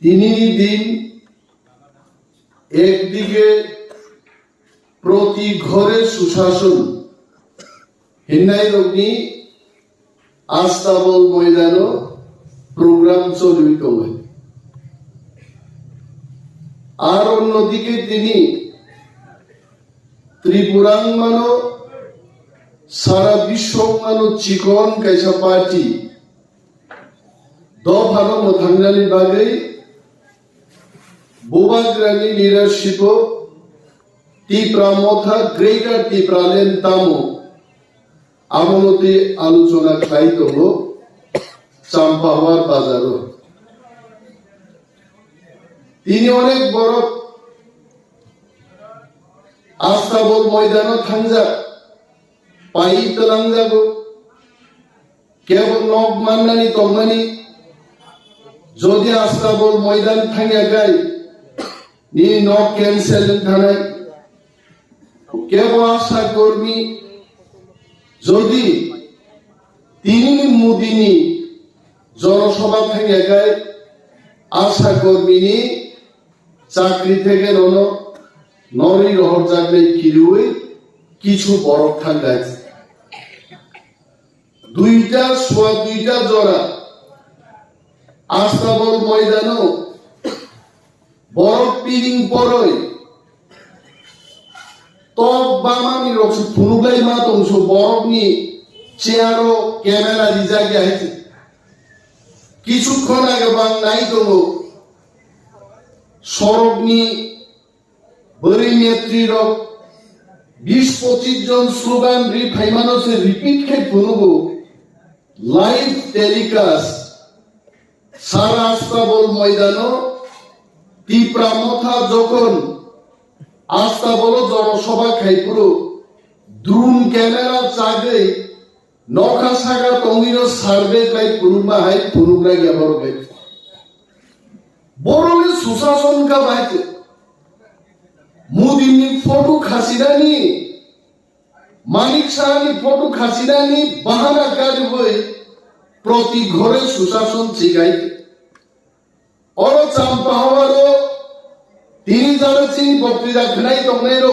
তিনই দিন একদিকে প্রতি ঘরে সুশাসন হিন্দাই রগ্নি আস্তাবল ময়দান প্রোগ্রাম চলিত হয় আর অন্যদিকে তিনি ত্রিপুরাং মানো সারা বিশ্ব মানো চিকন কাইসা পার্টি দ ভালো মথাঙ্গানি বাগে বুবাগ্রানি লিডারশিপ ত্রিপ্রামথা গ্রেটার ত্রিপ্রালেন তামো আমলতে আলোচনা খাইত চাম্পাহার বাজার তিনি অনেক বড় আস্তাবল ময়দান থাকজা পাই তলাঙ্গাবো কেবল নব মান্নানি তঙ্গানি যদি আস্তাবল ময়দান থাঙ্গা গাই নি নব ক্যান্সেল থানায় কেবল আশা কর্মী যদি তিনি মুদিনী জনসভা থেকে গায় আশা কর্মী চাকরি থেকে নরি রহর জাগলে কিরুই কিছু বড় থাকাছে দুইটা জোড়া আস্তাবল ময়দান বড় পিরিং পরই তব বামানি রক্স ফুনুগাই মাতংস বরফ নি চেয়ারও ক্যামেরা রিজাগে আছে কিছুক্ষণ আগে বাং নাই তো সরব নি বরি নেত্রীর 20-25 জন স্লোগান ফাইমানসে রিপিট খেয়ে ফুনুবো লাইভ টেলিকাস্ট সারা আস্তাবল ময়দান ত্রিপ্রামথা যখন আস্তাবল জনসভা খাইপুরো দ্রুন ক্যামেরা চাগে নখা সাগা তঙ্গির সার্ভে খাই পুরুমা হাই পুরুগ্রা গেবর গাই বড়লে সুশাসন কা বাইতে মুদিনী ফটো খাসিদানি মানিক সাহানি ফটো খাসিদানি বাহানা কাজ হয়ে প্রতি ঘরে সুশাসন শিখাইতে অর চাম্পা হওয়ারও তিনি যারা চিনি বক্তৃতা খাই তংনাইরো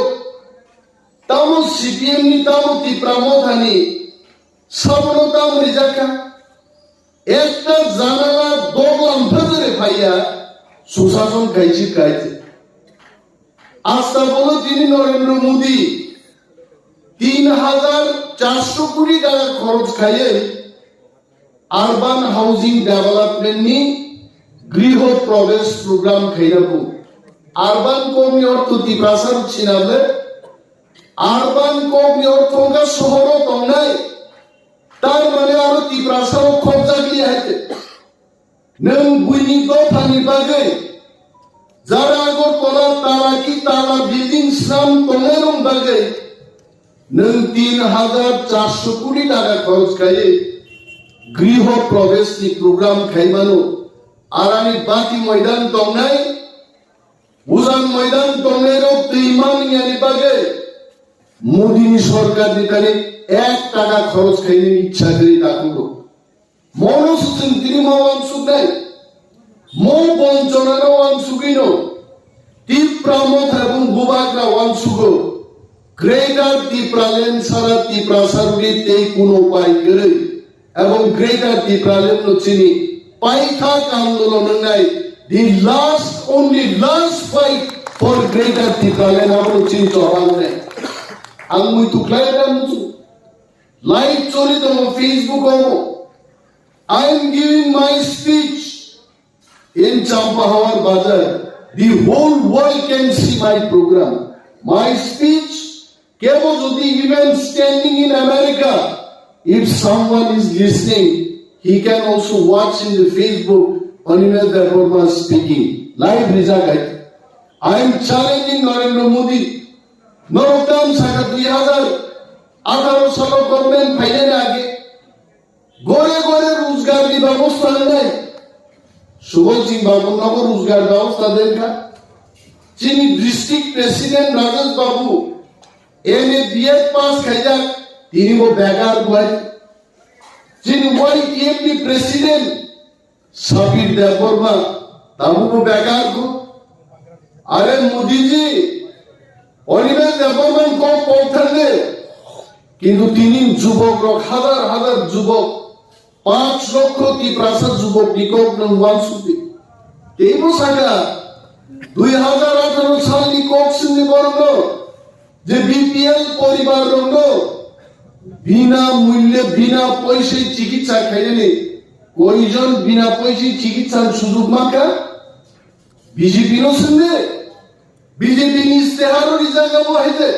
তামো সিপিএম নি তামো ত্রিপ্রামথানি সবনো তাম রিজাকা একটা জানালা দোগলাম ফজরে ভাইয়া সুশাসন খাইছি খাইছে আস্থা বলো তিনি নরেন্দ্র মোদী 3,400 কোটি টাকা খরচ খাইয়ে আরবান হাউজিং ডেভেলপমেন্ট নি গৃহ প্রবেশ প্রোগ্রাম খাইরাবো আরবান কর্মী অর্থ ত্রিপ্রাসার ছিনাবে আরবান কর্মী অর্থ শহর তংনাই তার মানে আরো ত্রিপ্রাসার খরচা গিয়ে আছে নং বুইনি দফানি বাগে যারা আগর তোলা তারা কি তারা বিল্ডিং শ্রাম তংনাইরম বাগে নং 3,400 কোটি টাকা খরচ খাইয়ে গৃহ প্রবেশ নি প্রোগ্রাম খাইমানো আর আমি বাকি ময়দান তংনাই উজান ময়দান তংনাইরো ইমান ইয়ানি বাগে মোদিনী সরকার নিকালে 1 টাকা খরচ খাইনি ইচ্ছা করে ডাকুলো মনসুচিন তিনি মাওয়ান সুগাই মো বঞ্চনার ওয়ান সুগিনো ত্রিপ্রামথ এবং বুবাগ্রা ওয়ান সুগো গ্রেটার ত্রিপ্রালেন সারা ত্রিপ্রাসারুরি তেই কোন উপায় করে এবং গ্রেটার ত্রিপ্রালেন চিনি পাইথাক আন্দোলন নাই the last only last fight for greater ত্রিপ্রালেন আমরা চিনি চড়াল নাই আমি তুকলাইরাম লাইভ চলিত Facebook I am giving my speech in Champahawar Bazar. The whole world can see my program. My speech, Kebo Jodi, even standing in America, if someone is listening, he can also watch in the Facebook Animal Dharma speaking. Live Rizagai. I am challenging Narendra Modi. Norokam Saka 2018 সাল government ফাইনালে আগে গড়ে গড়ে রোজগার দি ব্যবস্থা নেই সুবল সিং বাবু নগর রোজগার ব্যবস্থা দেখা যিনি ডিস্ট্রিক্ট প্রেসিডেন্ট রাজেশ বাবু এমএ বিএড পাস খাইজা তিনি ও বেকার বয় যিনি ওয়াইটিএমডি প্রেসিডেন্ট সাবির দেববর্মা তাবুকো বেকার কো আরে মোদিজি পরিবেশ ডেভেলপমেন্ট কম পৌঁছালে কিন্তু তিনি যুবক হাজার হাজার যুবক 5 লক্ষ ত্রিপ্রাসা যুবক নিকট নংবান সুবি এই বসাকা 2018 সালনি কক্সিনি বরং যে বিপিএল পরিবার রঙ্গ বিনা মূল্যে বিনা পয়সায় চিকিৎসা খাইলে কয়জন বিনা পয়সায় চিকিৎসার সুযোগ মাখা বিজেপির সঙ্গে বিজেপি ইস্তেহারের জায়গা বহাইতে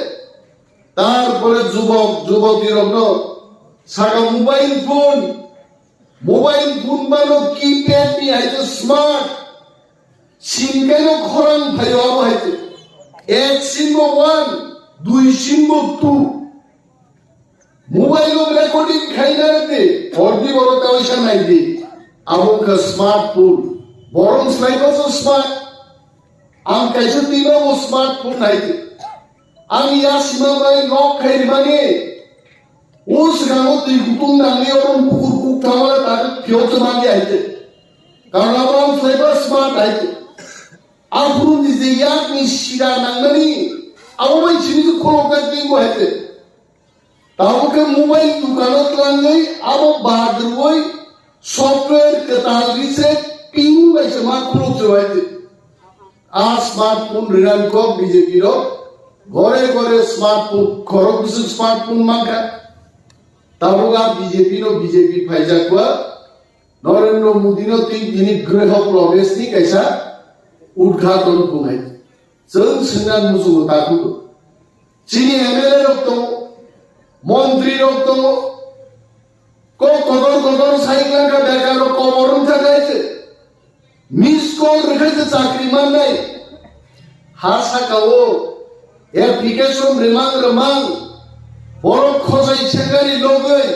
তারপরে যুবক যুবতীর সাগা মোবাইল ফোন বানো কিপ্যাড নি আইতে স্মার্ট সিম কেন খরাং ভাই হইতে এক সিম 1 2 সিম 2 মোবাইল রেকর্ডিং খাইনাতে ফরদি বড় পয়সা নাই দি আমকা স্মার্টফোন বরং স্নাইপার স্মার্ট আম কাইছে তিনো স্মার্টফোন নাইতে আমি ইয়া সিমা বাই নক খাইর মানে উস গামো তুই কুতুম নাঙ্গে ওরম কুকুর কুক থামালে তাকে ফিওতে মাগে আইতে কারণ আমরা স্নাইপার স্মার্ট আইতে আফরুন দিছে ইয়াক নি শিরা নাঙ্গনি আওবাই চিনি খোলকা দিন হইতে তাওকে মোবাইল দোকানত লাঙ্গে আবো বাদরওই সফটওয়্যার কেতালগিসে পিন বাইছে মা খুলতে হইতে আ স্মার্টফোন রিরান কো বিজেপি র ঘরে ঘরে স্মার্টফোন খরক কিছু স্মার্টফোন মাখা তাওগা বিজেপি ফাইজা কোয়া নরেন্দ্র মোদী নো তিনি গৃহ প্রবেশ নি কাইসা উদ্ঘাটন কুমাই जों सिंगान मुसुगो ताकु चिनी एमएलए रक दङ मन्त्री रक दङ को कदर साइक्ला का बेकार कबरन थाकायছে मिस कल रेखायছে চাকরি মান নাই হাসাকাও এপ্লিকেশন রেমাং বড় খজাই সেকারি লগই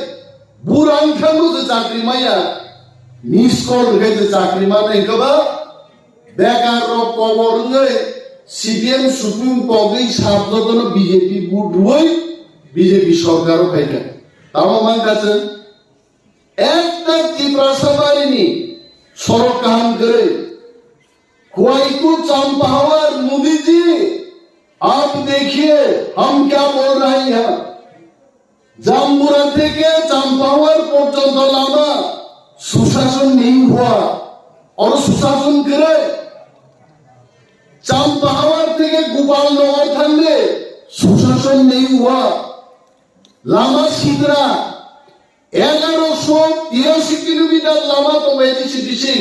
বুরাং খামু যে চাকরি মাইয়া মিস কল রেখায়ছে চাকরি মান নাই কবা বেকার কবরন সিপিএম সুপ্রিম কোর্টেই সাবধান বিজেপি বুট রুই বিজেপি সরকারও খাইকা তাও মান কাছে একটা ত্রিপ্রাসা বাড়িনি সড়ক কাম করে खोईको चंपावर मोदी जी आप देखिए हम क्या बोल रहे हैं जामपुरा থেকে चंपावर পর্যন্ত लामा सुशासन नहीं हुआ और सुशासन करे चंपावर থেকে गोपालनगर थाने सुशासन नहीं हुआ लामा सीधरा 1183 किलोमीटर लामा तो वैदिक दिशे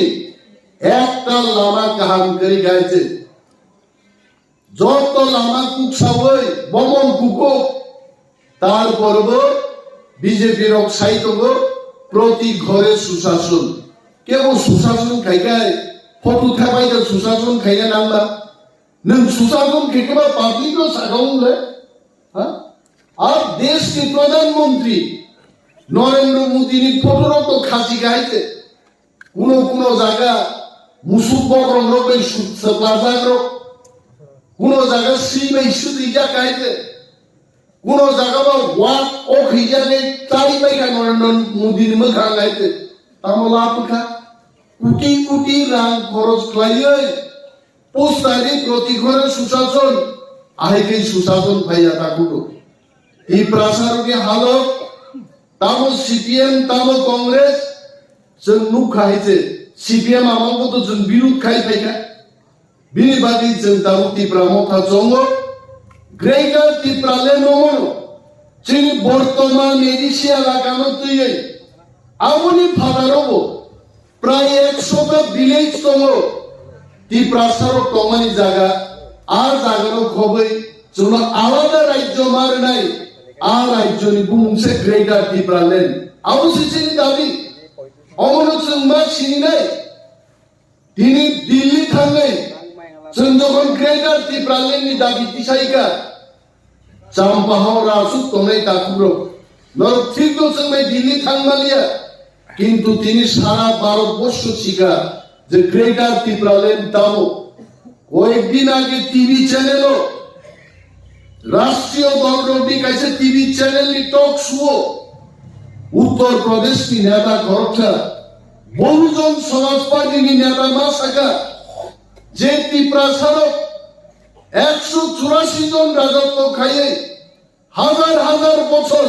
একটা লামা কাহাম করি গাইছে যত লামা কুকসাবই বমন কুকো তারপরব বিজেপির অক্সাইতব প্রতি ঘরে সুশাসন কেবল সুশাসন খাইগায় ফটো থাবাইতে সুশাসন খাইয়া নাম্বা नों सुशासन खेकेबा पाब्लिक को सागाउंगे हाँ अब देश के प्रधानमंत्री नरेंद्र मोदी ने फोटो तो खासी गाइते कुनो जागा मुसुक बकरम रोकै प्लाजा रो कुनो जागा सीमै सुदिजा गाइते कुनो जागा बा वाक ओखिजा ने ताई बाइका नरेंद्र मोदी ने मखा गाइते तामला आपका कुटी रां खरच खालायो পোস্টারে প্রতি ঘরে সুশাসন আইকে সুশাসন পাইয়া থাকুটো এই প্রাসারকে হালত তামো সিপিএম তামো কংগ্রেস जों नुखाइছে সিপিএম আমাকে তো जों বিরোধ খাই পাইকা বিনি বাদি जों দাও ত্রিপুরা মথা জঙ্গ গ্রেটার ত্রিপুরালে নমনো চিনি বর্তমান এডিসিয়া লাগানো তুই আমনি ফাদারব প্রায় 100টা ভিলেজ দङ ত্রিপ্রাসার টমানি জায়গা আর জায়গার খবই जों আলাদা রাজ্য মার নাই আর রাজ্যনি বুমসে গ্রেটার ত্রিপুরালেন আবশ্যিক দাবি অমরত সংবা চিনি নাই তিনি দিল্লি থাঙ্গে जों যখন গ্রেটার ত্রিপুরালেননি দাবি তিসাইকা চাম্পাহাওর আসু তোমরাই তাকুরো নর ঠিক তো সঙ্গে দিল্লি থাঙ্গালিয়া কিন্তু তিনি সারা ভারতবর্ষ শিখা যে গ্রেটার ত্রিপুরালেন তাও কয়েকদিন আগে টিভি চ্যানেলও রাষ্ট্রীয় দলটি কাছে টিভি চ্যানেল নি টক শো উত্তর প্রদেশ কি নেতা খরচা বহুজন সমাজ পার্টি নি নেতা মাসাকা যে ত্রিপ্রাসারক 184 জন রাজত্ব খাইয়ে হাজার হাজার বছর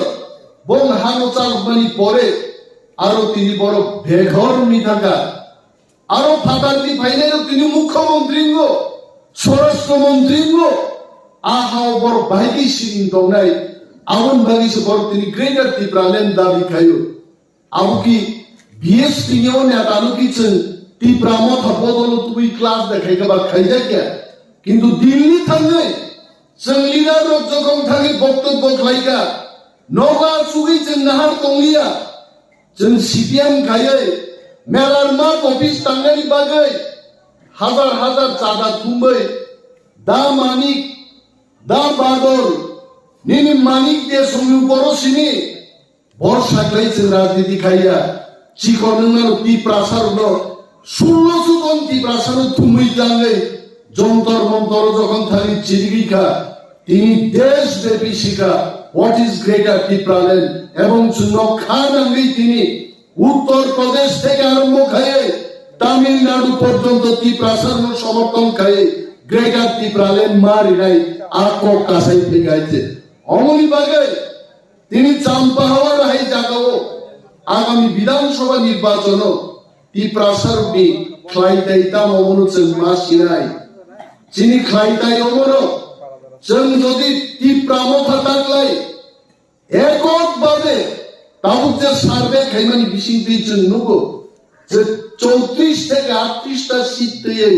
বন হানোচাল মানি পরে আরো তিনি বড় বেঘর নি থাকা আরো ফাটারটি ফাইনাল তিনি মুখ্যমন্ত্রী স্বরাষ্ট্রমন্ত্রী আহাও বড় বাইকি সিং দংনাই আগুন বাগিছে বড় তিনি গ্রেটার ত্রিপুরাল্যান্ড দাবি খাইও আবু কি বিএসপি নিও না তালু কিছেন ত্রিপুরা মথা বদল তুই ক্লাস দেখাই বা খাইজা কে কিন্তু দিল্লি থামনে जों लिडार जखन थाङि बक्तब्য खालायगा नगा सुगैजों नाहार तंलिया जों सिपिएम खायै मेलार मा अफिस थांनायनि बागै हाजार हाजार चादा थुंबै दा मानिक दा बादल निनि मानिक दे समि बरसिनि बरसा खालायजों राजनीति खाया चिकननो ति प्रासारनो 1600 टन ति प्रासार थुमै जाङै जंतर मंतर যখন থাকি চিরিগিখা তিনি দেশব্যাপী শিখা হোয়াট ইজ গ্রেটার ত্রিপুরাল্যান্ড এবং নখানাঙ্গি তিনি উত্তর প্রদেশ থেকে আরম্ভ খায়ে তামিলনাড়ু পর্যন্ত ত্রিপ্রাসার সমর্থন খায়ে গ্রেটার ত্রিপুরাল্যান্ড মারি নাই আको কাসাই ফেগাইছে অমনি বাগে তিনি চাম্পাহাওয়ার হাই জাগাও আগামী বিধানসভা নির্বাচন ত্রিপ্রাসারনি খ্লাইতাইতাম অমনুচন মাসিনাই যিনি খাইতাই অমর जों যদি ত্রিপ্রামথা থাকলাই এককভাবে তাও যে সার্ভে খাইমানি বিশিংতি जों নুগো যে 34 থেকে 38 টা সিট দিয়ে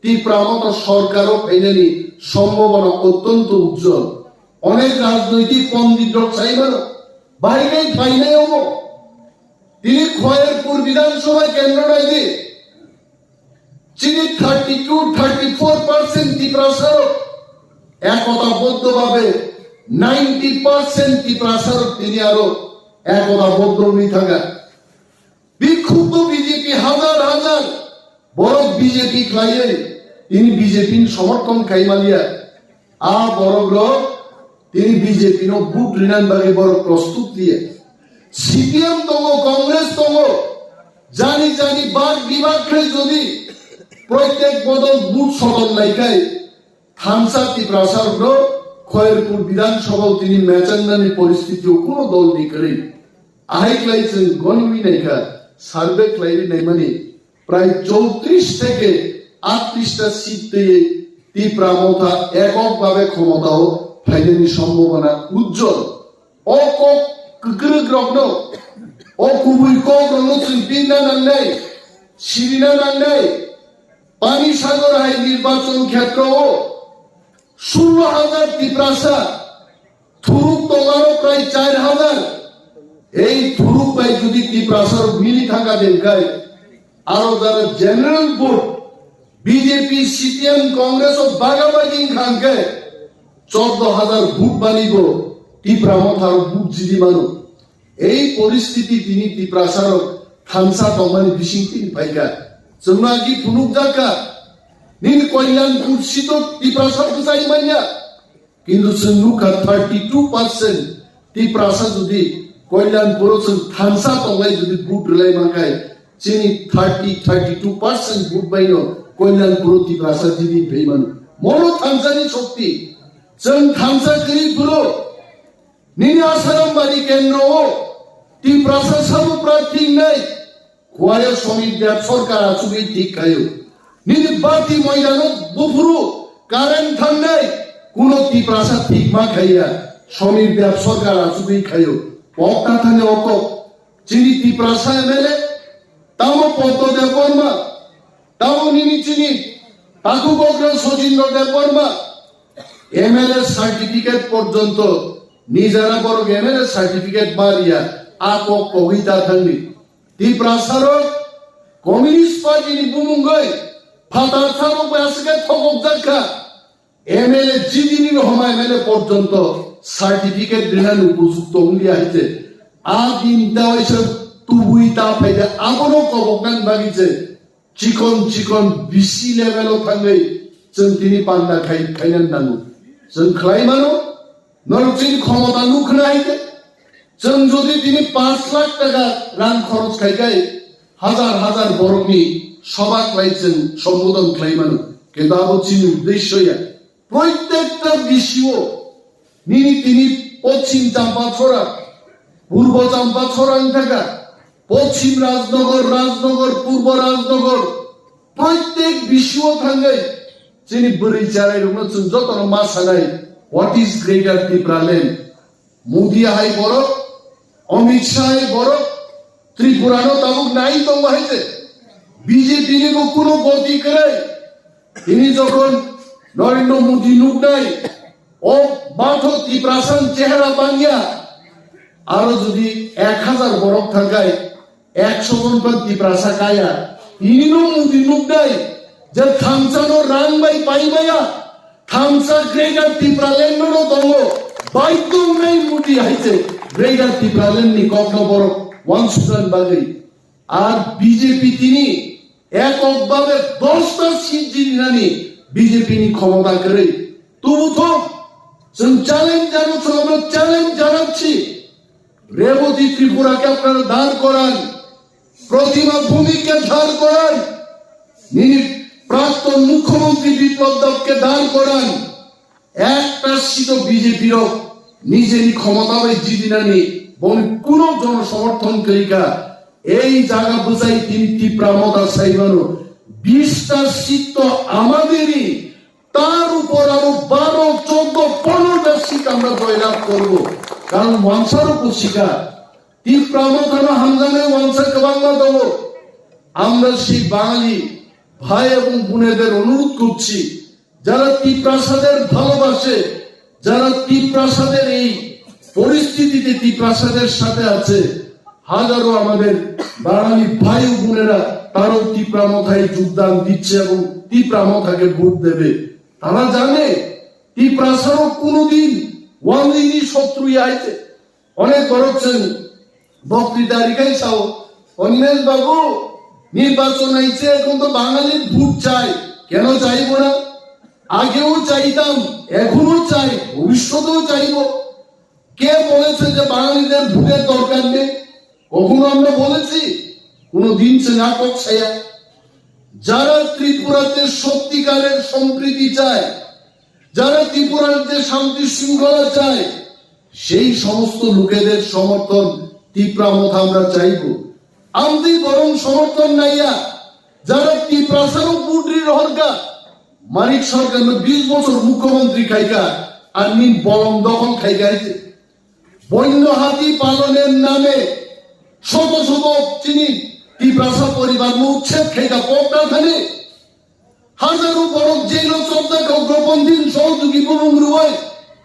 ত্রিপ্রামথা সরকারও ফাইনালি সম্ভাবনা অত্যন্ত উজ্জ্বল অনেক রাজনৈতিক পণ্ডিত চাইবার বাইরে ফাইনাই হবো তিনি খয়েরপুর বিধানসভা কেন্দ্রটাই দিয়ে যিনি 32-34% ত্রিপ্রাসারক একতাবদ্ধভাবে 90% ত্রিপ্রাসারক তিনি আরো একতাবদ্ধ হয়ে থাকা বিক্ষুব্ধ বিজেপি হাজার হাজার বড় বিজেপি খাইয়ে তিনি বিজেপির সমর্থন খাইমালিয়া আ বড় তিনি বিজেপি নো বুট রিনান বাগে বড় প্রস্তুত দিয়ে সিপিএম তঙ্গ কংগ্রেস তঙ্গ জানি জানি বাদ বিভাগ যদি প্রত্যেক বদল বুট সদল লাইকাই থামসা ত্রিপ্রাসার খয়েরপুর বিধানসভা তিনি মেচান্দানি পরিস্থিতি কোনো দল নেই করে আই ক্লাইছেন গণমি নাইকা সার্ভে ক্লাইরি নাই মানে প্রায় 34 থেকে 38 টা সিট দিয়ে ত্রিপ্রামথা এককভাবে ক্ষমতাও ফাইনালি সম্ভাবনা উজ্জ্বল অকক গ্রগ্ন ও কুবুই কগ্রগ্ন চিন্তা নাংনাই সিরিনা নাংনাই পানি সাগর হাই নির্বাচন ক্ষেত্র 16,000 ত্রিপ্রাসা থুরুক তলারও প্রায় 4,000 এই থুরুক পাই যদি ত্রিপ্রাসার মিলি থাকা দেখায় আরো যারা general vote BJP CPM Congress ও বাগাবাগি খানকে 14,000 ভোট বানিব ত্রিপ্রামথার ভোট জিদি মানুষ এই পরিস্থিতি তিনি ত্রিপ্রাসারক থামসা তমানি বিশিংতি পাইকা जोंना की फुनुक जाका नीन कल्याणपुर सीटो ত্রিপ্রাসার চাই মাইয়া কিন্তু जोंनुका 32% ত্রিপ্রাসা যদি কল্যাণপুর থামসা তলাই যদি ভোট লাই মাকায় চিনি 32% ভোট বাইনো কল্যাণপুর ত্রিপ্রাসা যদি বেইমান মনো থামসানি শক্তি जों থামসা করি পুরো নিনি আসারাম বাড়ি কেন্দ্র ত্রিপ্রাসা সব প্রার্থী নাই খোয়ায় শ্রমিক দেব সরকার আসুবি ঠিক খায়ো নিজ বাতি ময়দানো বুফুরু কারেন্ট থান্ডাই কোন ত্রিপ্রাসা ঠিক মা খাইয়া শ্রমিক দেব সরকার আসুবি খায়ো পক্তা থানে অক চিনি ত্রিপ্রাসা এমএলএ তাও পদ্ম দেব বর্মা তাও নিনি চিনি তাকু বগ্র সচিন্দ্র দেব বর্মা এমএলএ সার্টিফিকেট পর্যন্ত নিজেরা বড় এমএলএ সার্টিফিকেট মারিয়া আকক কবিতা থাকবি ত্রিপ্রাসারক কমিউনিস্ট পার্টিনি বুমুঙ্গই ফাতার সারক বাসকে থকক দেখা এমএলএ জিদিনি রহমা এমএলএ পর্যন্ত সার্টিফিকেট দিনান উপযুক্ত উলি আইছে আ দিনটা হইছে তুবুই তা ফাইদা আবনো কবকান বাগিছে চিকন চিকন বিসি লেভেলও থাঙ্গै जों তিনি পান্ডা খাইনান নানু जों খাই মানো নরচিন ক্ষমতা নুখনা আইতে जों যদি তিনি 5 লাখ টাকা রান খরচ খাইগাই হাজার হাজার বরমি সভা ক্লাইছেন সম্বোধন ক্লাইমানো কিন্তু চিনি উদ্দেশ্য প্রত্যেকটা বিষয় তিনি পশ্চিম চাম্পাছড়া, পূর্ব চাম্পাছড়া থাকা, পশ্চিম রাজনগর, পূর্ব রাজনগর প্রত্যেক বিষয় থাকে তিনি বড়ি চালাই যত মাসা নাই what is greater Tripuraland. Modi হাই বড়, অমিত শাহ বড়, ত্রিপুরানো তাবুক নাই তো হয়েছে বিজেপি কোনো গতি করে তিনি যখন নরেন্দ্র মোদী নুক নাই ও মাথো ত্রিপ্রাসান চেহারা বানিয়া আরো যদি 1000 বরফ থাকায় 100 জন ত্রিপ্রাসা কায়া ইনিনো মোদী নুক নাই যে থামসানো রাং বাই পাই বায়া থামসা গ্রেটার ত্রিপুরাল্যান্ড নো দঙ্গ বাইতো নাই মোদী হাইছে গ্রেটার ত্রিপুরাল্যান্ড নি কখনো বড় ওয়ান সুদান বাগৈ আর বিজেপি তিনি এককভাবে 10টা সিট জিনিনানি বিজেপি নি ক্ষমতা করে তবু তো চ্যালেঞ্জ জানাচ্ছি রেবতী ত্রিপুরাকে আপনারা দাঁড় করান, প্রতিমা ভূমিকে দাঁড় করান, প্রাক্তন মুখ্যমন্ত্রী বিপ্লব দেবকে দাঁড় করান। একটা সিট বিজেপির নিজেরই ক্ষমতা জিদিনানি কোন জনসমর্থনকারীকা এই জায়গা বুঝাই তিনি তীব্রামতা চাইবানো 20টা সিট তো আমাদেরই, তার উপর আরো 12, 14, 15টা সিট আমরা জয়লাভ করবো। কারণ ওয়ানসার উপর শিকা তীব্রামতা হামজানে ওয়ানসাকে বাংলা দেবো। আমরা সেই বাঙালি ভাই এবং বোনেদের অনুরোধ করছি যারা ত্রিপ্রাসাদের ভালোবাসে, যারা ত্রিপ্রাসাদের এই পরিস্থিতিতে ত্রিপ্রাসাদের সাথে আছে, হাজারো আমাদের বাঙালি ভাই ও বোনেরা তারাও ত্রিপ্রামথায় যোগদান দিচ্ছে এবং ত্রিপ্রামথাকে ভোট দেবে। তারা জানে ত্রিপ্রাসারও কোনোদিন ওয়ানদিনই শত্রু আইছে। অনেক করছেন বক্তৃতা রিখাইছাও অনিমেষ বাবু নির্বাচন আইছে, এখন তো বাঙালির ভোট চাই। কেন চাইবো না? আগেও চাইতাম, এখনো চাই, ভবিষ্যতেও চাইব। কে বলেছে যে বাঙালিদের ভোটের দরকার নেই? কখনো আমরা বলেছি? কোনদিন সে নাটক ছায়া। যারা ত্রিপুরাতে সত্যিকারের সম্প্রীতি চায়, যারা ত্রিপুরার যে শান্তি শৃঙ্খলা চায়, সেই সমস্ত লোকেদের সমর্থন ত্রিপ্রামথা আমরা চাইব। আমদি বরং সমর্থন নাইয়া যারা ত্রিপ্রাসারও বুডরির হরকা মানিক সরকার 20 বছর মুখ্যমন্ত্রী খাইকা আর নিন বলম দখল খাইকাইছে। বন্য হাতি পালনের নামে শত শত চিনি ত্রিপ্রাসা পরিবার উচ্ছেদ খাইকা পকড়াখানে হাজারো বড় জেল শ্রদ্ধা উগ্রপন্থীর সহযোগী বরুণ হয়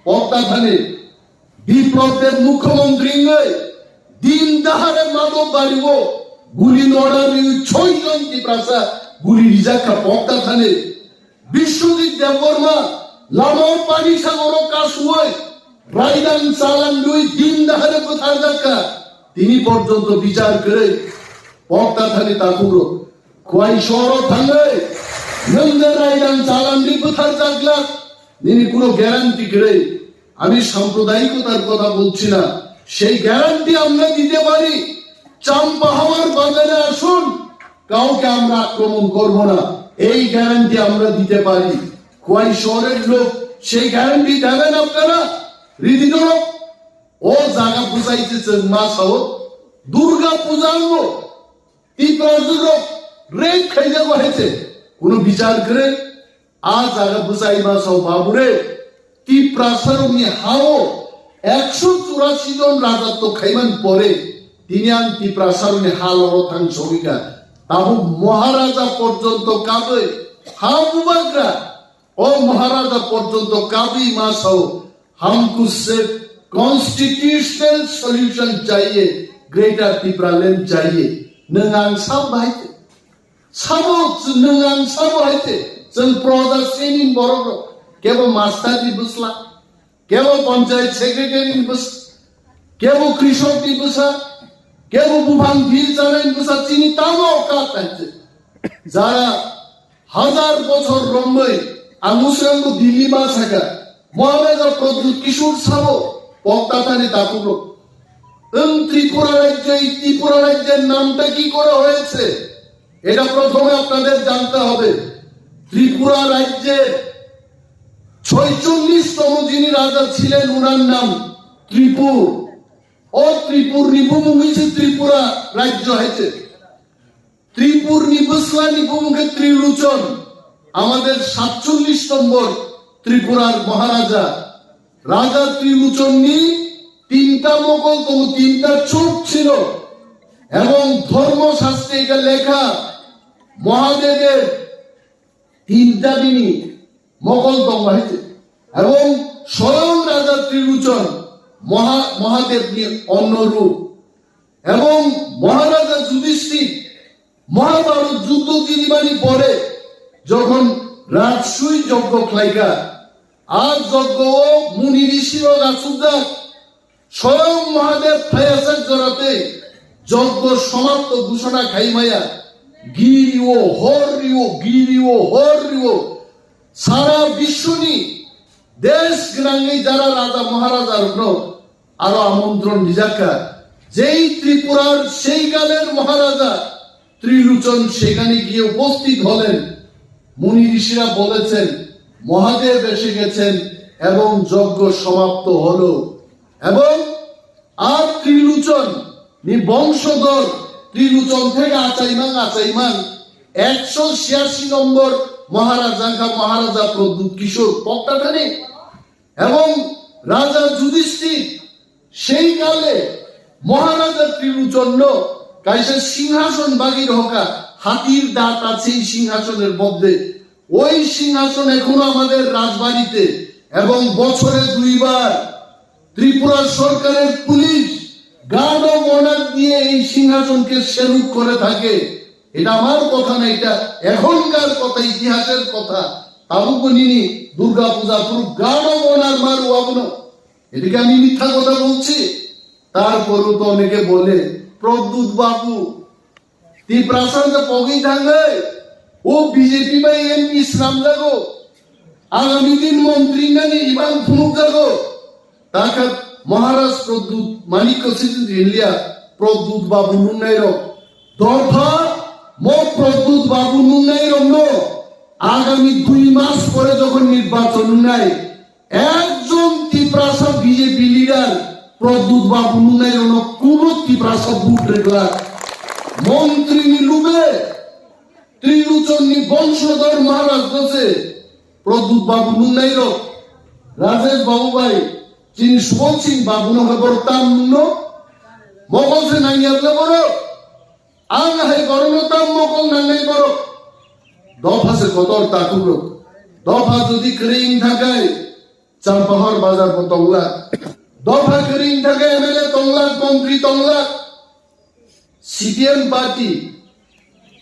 পকড়াখানে বিপ্লবের মুখ্যমন্ত্রী দিন দাহারে মাদক বাড়িব গুলি নড়ানি 6 জন ত্রিপ্রাসা গুলি রিজাকা পকড়াখানে বিশ্বজিৎ দেববর্মা লামাও পানি সাগর কাশ হয় রাইদান চালান দুই দিন দাহারে কোথায় দেখা তিনি পর্যন্ত বিচার করে পকড়াখানে তাকুরো খোয়াই শহর থাঙ্গে নন্দে রাইদান চালান দি কোথায় জাগলা তিনি কোনো গ্যারান্টি করে। আমি সাম্প্রদায়িকতার কথা বলছি না, সেই গ্যারান্টি আমরা দিতে পারি। চাম্পা হাওয়ার বাজারে আসুন, কাউকে আমরা আক্রমণ করব না, এই গ্যারান্টি আমরা দিতে পারি। খোয়াই শহরের লোক সেই গ্যারান্টি দেবেন আপনারা? রীতি ও জায়গা বুঝাইতেছেন মাসাও দুর্গা পূজা রেট খাই যাবো হয়েছে কোন বিচার করে আজ জায়গা বুঝাই মাসাও বাবুরে ত্রিপ্রাসার হাও 184 জন রাজত্ব খাইমান পরে তিনি আন ত্রিপ্রাসার হাল অরথান সবিকা তাবু মহারাজা পর্যন্ত কাবে হা বুবাগরা ও মহারাজা পর্যন্ত কাবি মাসাও हमको सिर्फ कॉन्स्टिट्यूशनल सॉल्यूशन चाहिए, ग्रेटर त्रिपुरालैंड चाहिए। नंगां सब भाई सबो नंगां सब भाई जों प्रजा सेनिन बरग केवल मास्टर दी बुसला केवल पंचायत सेक्रेटरी दी बुस केवल कृषक दी बुसा केवल बुभान बिल जानाइन बुसा चिनी तामो का ताइছে যারা হাজার বছর রম্বই আमुसरंग दिल्ली मा থাকা মহারাজা প্রদ্যুৎ কিশোর সাবো পক্তাথানে তাকুলো ত্রিপুরা রাজ্য, এই ত্রিপুরা রাজ্যের নামটা কি করে হয়েছে এটা প্রথমে আপনাদের জানতে হবে। ত্রিপুরা রাজ্যের 46তম যিনি রাজা ছিলেন ওনার নাম ত্রিপুর। ও ত্রিপুর নিপুমুখী ত্রিপুরা রাজ্য হয়েছে। ত্রিপুর নিবসলা নিপুমুখে ত্রিলোচন আমাদের 47 নম্বর ত্রিপুরার মহারাজা। রাজা ত্রিলোচন নি 3টা মোগল তম 3টা চোখ ছিল এবং ধর্মশাস্ত্রে এটা লেখা মহাদেবের 3টা দিনই মোগল দম হয়েছে এবং স্বয়ং রাজা ত্রিলোচন মহাদেব অন্য রূপ। এবং মহারাজা যুধিষ্ঠির মহাভারত যুদ্ধ তিনবারই পরে যখন রাজসুই যজ্ঞ খাইকা আর যজ্ঞ মুনি ঋষি ও রাসুদার স্বয়ং মহাদেব ফায়াসার জড়াতে যজ্ঞ সমাপ্ত ঘোষণা খাইমায়া গিরিও হরিও সারা বিশ্বনি দেশ গ্রামে যারা রাজা মহারাজার আরো আমন্ত্রণ নিজাকা যেই ত্রিপুরার সেই কালের মহারাজা ত্রিলোচন সেখানে গিয়ে উপস্থিত হলেন। মুনি ঋষিরা বলেছেন মহাদেব এসে গেছেন এবং যজ্ঞ সমাপ্ত হলো। এবং আর ত্রিলোচন বংশধর ত্রিলোচন থেকে আচাইমান 186 নম্বর মহারাজা প্রদ্যুৎ কিশোর পক্তাখানে এবং রাজা যুধিষ্ঠির সেই কালে মহারাজা ত্রিলোচন কাইসে সিংহাসন বাগির হকা হাতির দাঁত আছে এই সিংহাসনের মধ্যে। ওই সিংহাসন এখনো আমাদের রাজবাড়িতে এবং বছরে 2 বার ত্রিপুরা সরকারের পুলিশ গার্ড অফ অনার দিয়ে এই সিংহাসনকে সেলুট করে থাকে। এটা আমার কথা না, এটা এখনকার কথা, ইতিহাসের কথা। তাবুকনিনি দুর্গা পূজা পুরো গার্ড অফ অনার মারু আপন, এটাকে আমি মিথ্যা কথা বলছি? তারপরও তো অনেকে বলে প্রদ্যুৎ বাবু ती प्रासांत पोगी थांगे ओ बीजेपी में एमपी श्राम जागो आगामी दिन मंत्री नानी इमान फुनुक जागो ताकत महाराज प्रद्युत मानिक सिद्धि इंडिया प्रद्युत बाबू नुनाइरो दफा मो प्रद्युत बाबू नुनाइरो नो आगामी 2 মাস পরে যখন নির্বাচন নাই একজন ত্রিপ্রাসা বিজেপি লিডার প্রদ্যুৎ বাবু নুনাইরো নো কোন ত্রিপ্রাসা বুট রেগুলার মন্ত্রী নিলুবে ত্রিলোচন নি বংশধর মহারাজ বসে প্রদ্যুৎ বাবু নুনাইরো রাজেশ বাবু ভাই যিনি বলছি বাবু নগর তাম নো মগল সে নাইয়ালে বড় আং হাই গরম তাম মগল নাঙ্গাই বড় দফা সে কতর তাকুরো দফা যদি ক্রিং থাকায় চাম্পাহার বাজার পতংলা দফা ক্রিং থাকায় এমএলএ তংলা মন্ত্রী তংলা সিপিএম পার্টি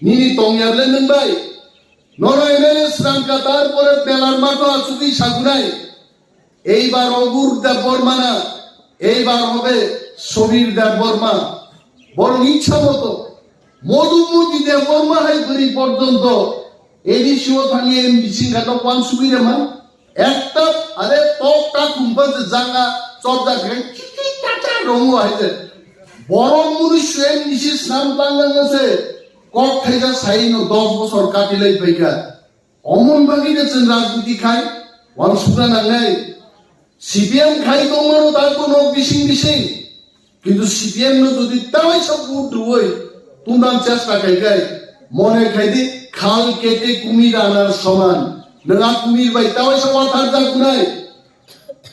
নিনি তংয়াবলে নংবাই নর এমএলএ শ্রামকা তারপরে বেলার মাটো আসুকি সাগুনাই এইবার অগুর দেব বর্মা না এইবার হবে সমীর দেব বর্মা বরং ইচ্ছা মতো মধুমতি দেব বর্মা হাই করি পর্যন্ত এডিসিও থানিয়ে এমবিসি ঘাটো পান সুবিরে মান একটা আরে টকটা কুম্পাস জাঙ্গা চর্দা ঘেন চিটি টাটা রঙ হইছে বড় মনুষ্য এমবিসি স্নান টাঙ্গা গেছে কক খাইজা সাইনো 10 বছর কাটিলাই পাইকা অমন ভাগি গেছেন রাজনীতি খাই ওয়ান সুরা নাঙ্গাই সিপিএম খাই তোমারও তার কোনো বিশিং কিন্তু সিপিএম যদি তাই সব ভোট হই তোমরা চেষ্টা খাই মনে খাইদি খাল কেটে কুমির আনার সমান না কুমির ভাই তাই সব অর্থাৎ যা গুনাই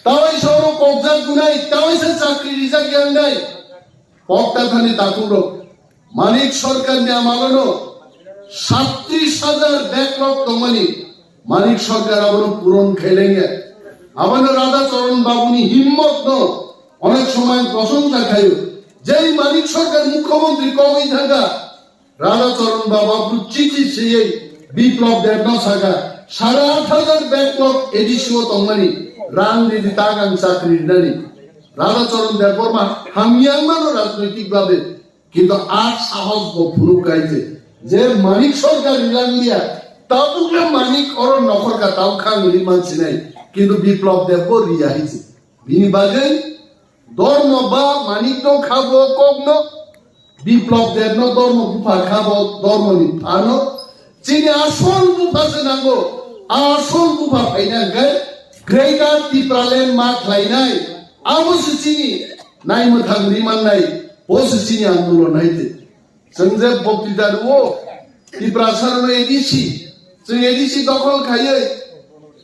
তাই সব কবজা গুনাই তাই সে চাকরি রিজা জ্ঞান নাই পক্তা থানি তাকুরো মানিক সরকার নিয়ে মালানো 37,000 ব্যাকলগ তোমানি মানিক সরকার আবার পূরণ খেলেঙ্গে আবার রাধা চরণ বাবুনি হিম্মত ন অনেক সময় প্রশংসা খাই যেই মানিক সরকার মুখ্যমন্ত্রী কবই থাকা রাধা চরণ বাবু চিঠি সেই বিপ্লব দেব থাকা 8,500 ব্যাকলগ এডিসিও তোমানি রাং দিদি তাগান চাকরি নানি রাধা চরণ দেব বর্মা হামিয়াং মানো রাজনৈতিক ভাবে কিন্তু আর সাহস ফুরুক গাইছে যে মানিক সরকার ইলাঙ্গিয়া তাবুকে মানিক অর নখরকা তাও খাং মানছি নাই কিন্তু বিপ্লব দেব রিয়া হইছে বিনি বাজে ধর্ম বা মানিক তো খাবো কগ্ন বিপ্লব দেব ন ধর্ম গুফা খাবো ধর্ম নি আনো Sini asal bupa senanggo, asal bupa painan kan? Greater Tipraland mak lainai, abu sini, nai matang liman nai, bos sini andulon nai te. Senjata bukti daruo, Tiprasar lo edisi, seng edisi dokol kaya,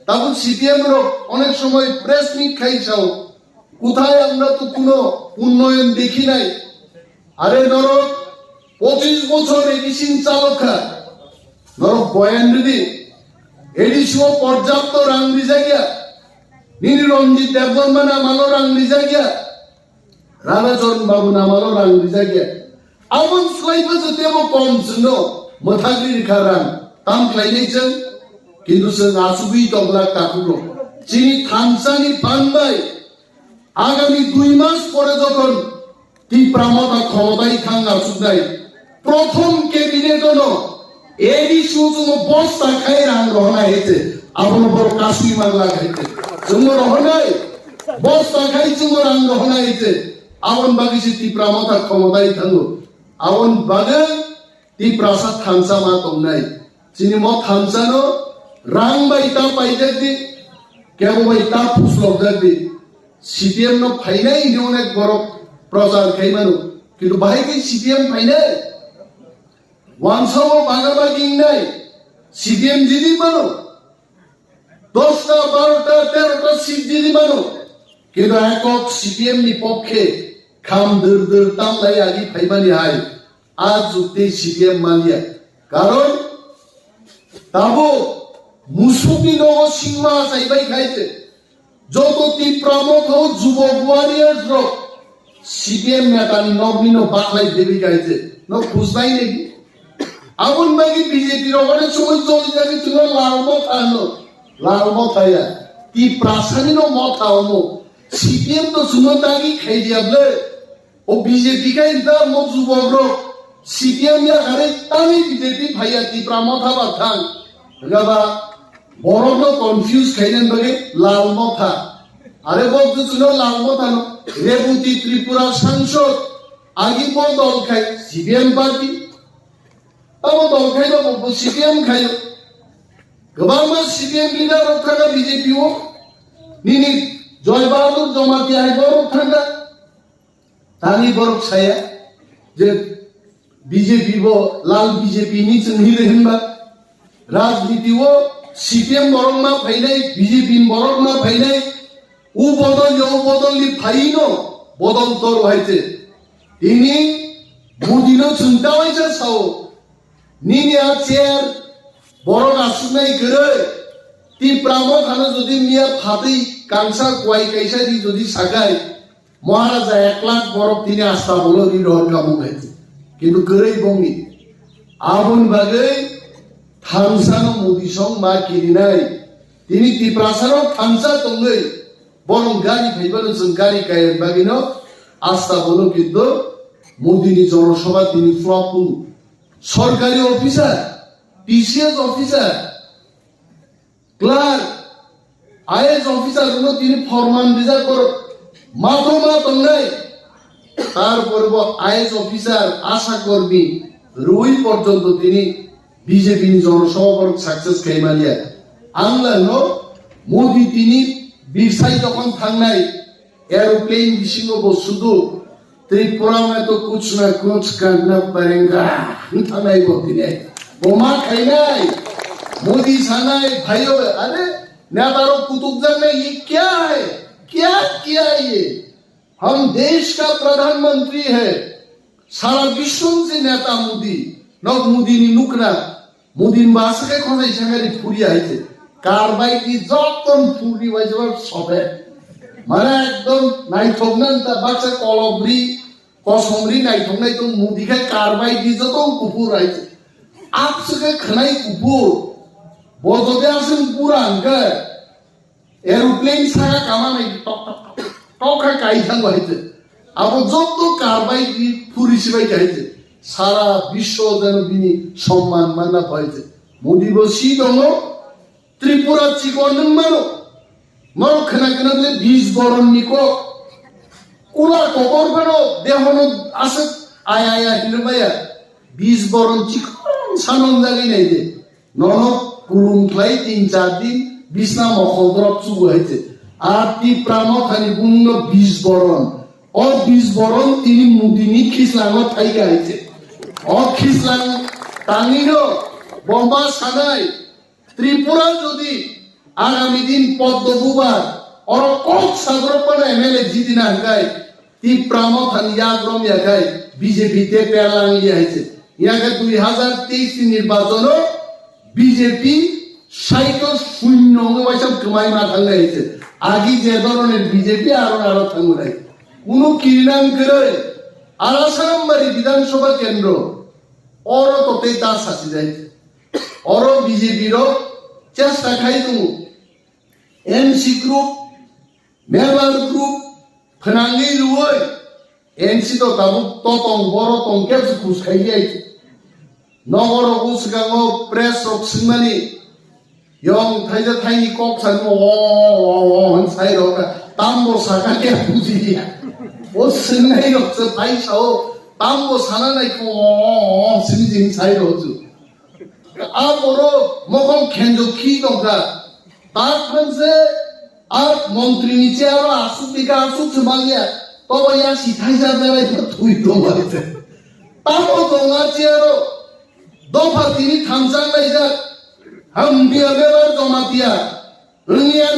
tapi CPM ro, onek সময় press meet খাইছাও, কোথায় আমরা তো কোনো উন্নয়ন দেখি নাই। আরে নরক 25 বছর এডিসিন চালকা, নরক বয়ান দিদি, এডিসিও পর্যাপ্ত রাং দিজা গিয়া, নীল রঞ্জিত দেববর্মা নামালো রাং দিজা গিয়া, রাধাচরণ বাবু নামালো রাং দিজা গিয়া। আমন স্লাইবা যেতেও কম ছিল, মথাগির খারাং, তাম খাইনাইছেন, কিন্তু সে আসুবি তবলা কাকুলো। চিনি থামসানি পানবাই, আগামী 2 মাস পরে যখন তীব্রামতা ক্ষমতায় থাঙ্গা সুদাই প্রথম ক্যাবিনেট হলো এডি সুজুম বস্তা খাই রাং রহনা হেতে আপন বড় কাশুই মাগলা খাইতে জুম রহনাই বস্তা খাই জুম রাং রহনা হেতে আপন বাগিসি তীব্রামতা ক্ষমতায় থাঙ্গো আপন বাগে তীব্রাসা থামসা মা তংনাই চিনি ম থামসানো রাং বাইতা পাইতে দি কেবল বাইতা ফুসলক দি CPM no ফাইনাই ইনি অনেক বড় প্রচার খাইমানো কিন্তু বাহির CPM ফাইনাই ওয়ানসাও বাগাবাগিং নাই CPM দিদি মানো 10টা 12টা 13টা সিট দিদি মানো কিন্তু একক CPM নি পক্ষে খাম দর দর তামলাই আগি ফাইবানি হাই আজ যুক্তি CPM মানিয়া কারণ তাবো মুসুকি নগ সিংমা চাইবাই খাইতে যত তীব্রামত হোক যুবক ওয়ারিয়ার্স রক CPM নেতানি নগ্নিন বাংলায় দেবী গাইছে ন খুঁজবাই নাকি আমন বাকি বিজেপির অনেক সময় চলে যাবে তুমি লালমত আনো লালমত আয়া তীব্রাসানিনো মত আনো CPM তো সুনতাগি খাই দিয়াবলে ও বিজেপি খাই দা মো যুবক রক CPM ইয়া গারে তামি বিজেপি ভাইয়া তীব্রামত হাবা থাং গাবা বড় কনফিউজ খাইলেন বলে লালমথা আরে বলতে ছিল লালমথা নো রেবতী ত্রিপুরা সাংসদ আগে দল খাই CPM পার্টি তাও দল খাই না CPM খাই গোবাং CPM লিডার রক্ষা BJP O Nini Joy Bahadur জমাতি I বড় ঠান্ডা তানি বড় ছায়া যে বিজেপি লাল বিজেপি নিচে নিলে হিনবা রাজনীতি ও CPM বরং মা ফাইনাই বিজেপি বরং মা ফাইনাই ও বদলি ফাইনো বদল তোর হইতে তিনি মুদিনো চিন্তা হইছে সাও নিনি চেয়ার বড় আসুনাই করে তি প্রাম খানে যদি মিয়া ফাতেই কাংসা কোয়াই কাইসা দি যদি সাগাই মহারাজা 1 লাখ বরফ তিনি আস্থা বলো দি রহর কামু খাইছে কিন্তু করেই বঙ্গি আবন বাগে থামসানো মোদি সং মা কিনি নাই তিনি তীব্রাসানো থামসা তঙ্গই বরং গাড়ি ভাইবানো जों গাড়ি কায়ের বাগিনো আস্থা বলো কিন্তু মোদিনি জনসভা তিনি ফ্লপ সরকারি officer PCS officer clerk IAS officer গুলো তিনি ফরমান রিজার্ভ করো মাথমা তঙ্গাই তারপর IAS অফিসার আশা কর্মী রুই পর্যন্ত তিনি বিজেপি জনসভা সাকসেস খাইমালিয়া আংলানো মোদি তিনি বিরসাই যখন থাংনাই এরোপ্লেন বিশিঙ্গ বসুদু ত্রিপুরা মে তো কুছ না কুছ করনা পড়েগা থানাই বতিনে বোমা খাইনাই মোদি সানাই ভাইও আরে नेतारों कुतुबजन में ये क्या है क्या किया ये हम देश का प्रधानमंत्री है सारा विश्व से नेता मोदी नक मोदी नी नुकरा मोदी बास के खोजे संगारी फुरी आइছে कारबाई की যতন ফুরি বাজবার সবে মানে একদম নাই থগনান তা বাক্সে কলবরি কসমরি নাই থগনাই তো মোদি কে कारबाई দি যত কুপুর আইছে আপসকে খনাই কুপুর বদতে আসেন পুরা আঙ্কা এরোপ্লেন সারা কামা নাই টক টক টক কাই থাঙ্গ হইছে আবার যত कारबाई দি ফুরি সিবাই গাইছে সারা বিশ্ব যেন বিনি সম্মান মানা পাইছে মোদি বসি দङ ত্রিপুরা চিকন মানো মারো খানা খানা 20 গরম নিকো কুলা কবর বানো দেহনো আছে আয়া আয়া হিরবায়া 20 গরম চিকন সানন জায়গায় নাই দে ননক কুলুমখ্লাই 3-4 দিন বিছনা মখলদ্রপ চুবু হয়েছে আর তিপ্রামত হানি বুন্ন 20 বরণ ও 20 বরণ তিনি মুদিনি খিসলাঙত থাইকা হয়েছে ও খিসলাং টাঙ্গিরো বোমা সানাই ত্রিপুরা যদি আগামী দিন পদ্মবুবার और कोक सागरपन एमएलए जितिना हंगाय ती प्रामत हनियाग्रम यागाय बीजेपी ते पेरलांग लियाइছে ইয়াকে 2023 নির্বাচন বিজেপি সাইকেল শূন্য ওইসব কমাই না থাকলেছে আগে যে ধরনের বিজেপি আরো থাঙ্গুলাই কোন কিরণাং করে আরাসামবাড়ি বিধানসভা কেন্দ্র অর তোতে দাস আসি যায় অর বিজেপির চেষ্টা খাই তুমি এনসি গ্রুপ মেম্বার গ্রুপ ফনাঙ্গি লুই এনসি তো তাবু ততং বড় তং কেস খুশ খাই যাইছে নগর উসগাঙ্গ প্রেস অক্সিমানি ইয়ং থাইজা থাইনি কক সান ও সাই রকা তামবো সাকা কে বুঝি দিয়া ও সিনাই রকস পাইছাও তামবো সানা নাই কো সিনিজিন সাই রজু আ বড় মকম খেঞ্জো খি দংকা তার ফনসে আর মন্ত্রী নিচে আরো আসুতিকা আসুক মাগিয়া তবে ইয়া সিথাই যাবে তুই তো মারতে তামো দংা চেয়ারো দফা তিনি থামসাং লাইজা হাম বিয়া বেবার জমাতিয়া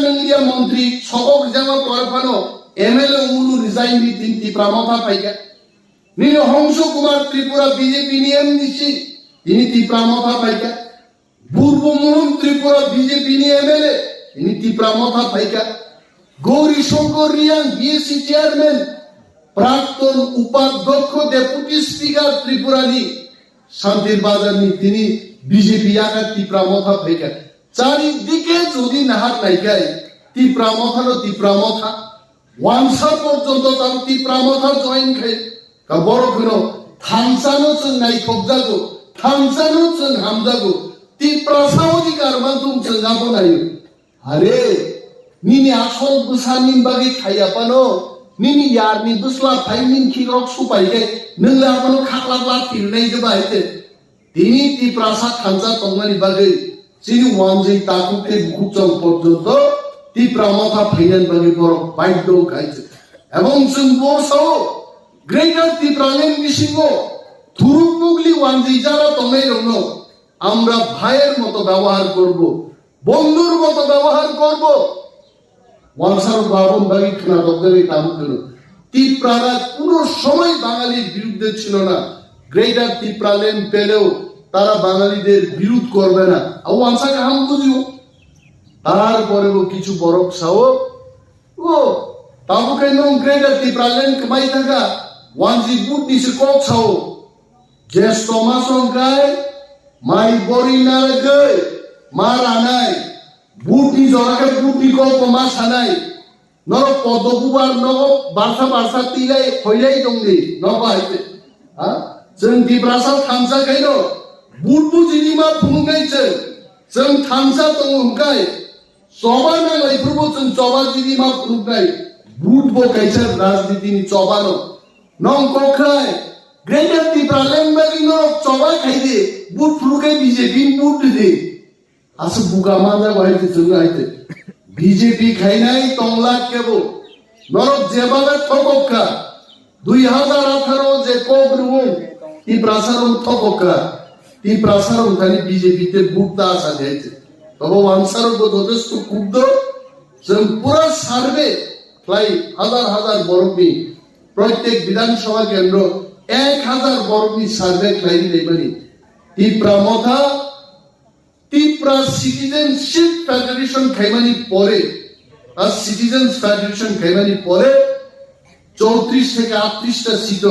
নঙ্গিয়া মন্ত্রী সবক জামা পরফানো এমএলএ উলু রিজাইন দি তিনটি প্রামথা পাইকা নিল হংস কুমার ত্রিপুরা বিজেপি নিয়ম দিছি তিনি তি প্রামথা পাইকা পূর্বমোহন ত্রিপুরা বিজেপি নিয়ে এমএলএ তিনি তি প্রামথা পাইকা গৌরী শঙ্কর রিয়াং বিএসসি চেয়ারম্যান প্রাক্তন উপাধ্যক্ষ ডেপুটি স্পিকার ত্রিপুরানি শান্তির বাজারনি তিনি বিজেপি আকার তিপ্রামথা ফেকা চারিদিকে যদি নাহার নাইকায় তিপ্রামথা ওয়ানসা পর্যন্ত তার তিপ্রামথা জয়েন খাই বড় কোনো থামসানো চং নাই খবজাগো থামসানো চং হামজাগো তিপ্রাসা অধিকার মাধ্যম চং যাবো নাই আরে নিনি আসল বুসানিন বাগে খাইয়া পানো নিনি ইয়ারনি বুসলা ফাইমিন খিরক সুপাইকে नोंला आपनो खाखलाब्ला फिरनाय जबायते তিনি তিপ্রাসা খানসা তংমানি বাগে চিনি ওয়ানজি তাকুকে বুকুচং পর্যন্ত তিপ্রামথা ফাইনাল বাগে বড় বাইক দৌ খাইছে এবং जों বর্ষাও গ্রেটার তিপ্রালেন মিশিং থুরুকমুগলি ওয়ানজি যারা তংনাই রং আমরা ভাইয়ের মতো ব্যবহার করব বন্ধুর মতো ব্যবহার করব ওয়ানসার বাবন বাগে খানা দগরে কাম করো তিপ্রারা কোন সময় বাঙালির বিরুদ্ধে ছিল না গ্রেটার তিপ্রালেন পেলেও তারা বাঙালিদের বিরোধ করবে না ওয়ানসাকে হাম বুঝিও তারপরে কিছু বরফ সাও ও তাবু কেন গ্রেটার তিপ্রালেন কমাই থাকা ওয়ানজি বুট নিচে কক সাও জ্যেষ্ঠ মাসংকায় মাই বরি নারগে মারানাই বুটি জরাকে বুটি কক মা সানাই নর পদবুবার নগ বারসা তিলাই হইলাই দংদি নবাইতে जों दिब्रासा थामसा गायनो बुटबु जिनिमा फुंगायचे जों थामसा दं हमखाय जबा नांलायफोरबो जों जबा जिनिमा फुंगाय बुटबो गायचे राजनीतिनि जबानो नं कखाय ग्रेटार दिब्रालें बागिनो जबा खायदे बुट फुंगाय बीजेपि बुट दे आसु बुगामा जाबायते जों आइते बीजेपी खायनाय तंला केबो नरक जेबाबे थकका 2018 যে কোপ রুই ती प्रासारम थकका ती प्रासारम खाली बीजेपी ते बुटता आसा जायते तब वानसार যথেষ্ট ক্ষুব্ধ जों পুরা সার্ভে প্রায় হাজার বর্গমি প্রত্যেক বিধানসভা কেন্দ্র 1000 বর্গমি সার্ভে খাইনি নেবানি তিপ্রামথা তিপ্রা সিটিজেনশিপ ফেডারেশন খাইমানি পরে আর সিটিজেন্স ফেডারেশন খাইমানি পরে 34 থেকে 38টা সিট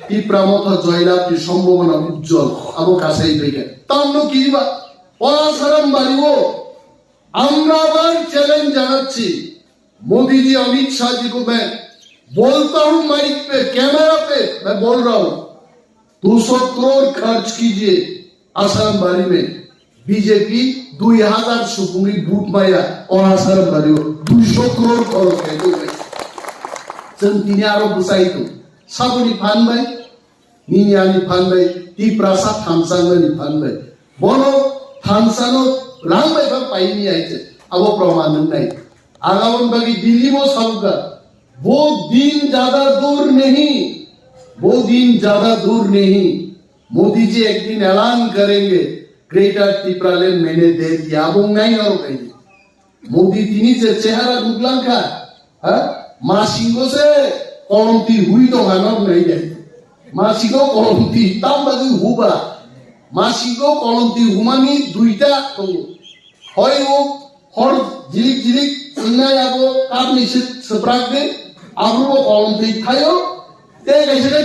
তিপ্রামথা জয়লাভের সম্ভাবনা উজ্জ্বল আবো কাছেই দেখে তান্ন কিবা পরাশরম বাড়িও আমরা আবার চ্যালেঞ্জ জানাচ্ছি मोदी जी अमित शाह जी को मैं बोलता हूं माइक पे कैमरा पे मैं बोल रहा हूं 200 करोड़ खर्च कीजिए आसाम बारी में बीजेपी 2000 सुपुंगी बूट माया और आसाम बारी 200 करोड़ खर्च है जों दिनै आरो बुसाइतो साबुनि फानबाय निनियानि फानबाय तिप्रासा थामसांनि फानबाय बनो थांसानो रां बायबा पाइनी आइचे अब प्रमाण नहीं आगावन बाकी दिल्ली वो सबका वो दिन ज्यादा दूर नहीं वो दिन ज्यादा दूर नहीं मोदी जी एक दिन ऐलान करेंगे ग्रेटर टिप्रालैंड मैंने दे दिया अब नहीं और कहीं मोदी तीनी से चेहरा गुगलां का मासिंगो से कौनती हुई तो गाना नहीं जाए मासिंगो कौनती तब बदी हुआ मासिंगो कौनती हुमानी दुईटा तो होय वो हर जिलिक जिलिक इन्ना याबो काप निश्चित सप्राग दे आबरो कौनती थायो ते कैसे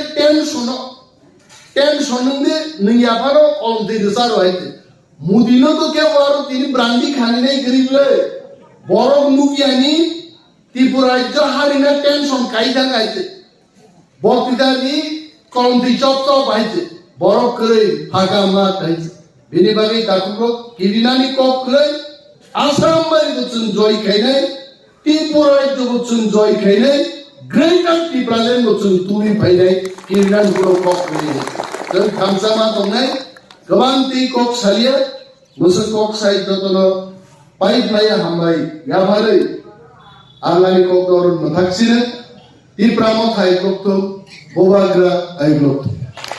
टेंशन दे नहीं यापारो कौनती दिसारो है मोदी नो तो क्या वारो तीन ब्रांडी खाने नहीं गरीब ले बरफ नुकियानी त्रिपुरा राज्य हारिना टेंशन कायदा गाइते बक्तिदानी कौनती चप चप आइते बरफ करे फाका मा खाइते बेनि बागै दाकुरो किरिनानी कप करे आसाम बारि बचन जय खाइनाय त्रिपुरा राज्य बचन जय खाइनाय ग्रेटर टिप्रालैंड बचन तुरि फाइनाय किरिनान गुरो कप करे जों खामसामा दंनाय गोबां दै कक सालिया मोसो कक साइड दतनो पाइप लाया हामबाय याबारै आलानि कक दर मथाक्सिनो त्रिपुरा मथाय कक तो बोबाग्रा आइग्लक